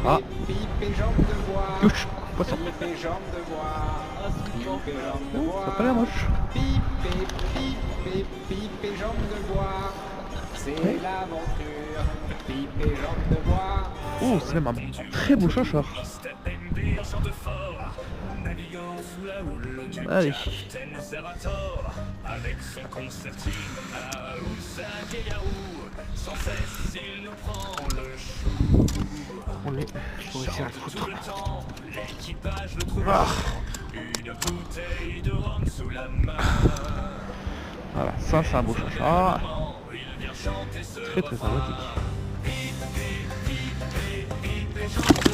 Ah. Touche. Poisson. Oh, ça a pas l'air moche. C'est l'aventure, pipe et jambes de bois. Oh, c'est même un très beau chauchard. Allez. Avec son concertine là où ça vieillarou, sans cesse il nous prend le chou. On est. Faut réussir à le foutre. L'équipage le trouve Ah. une bouteille de rhum sous la main. Voilà, ça c'est un beau chauchard. Il vient chanter ce Très très sympathique.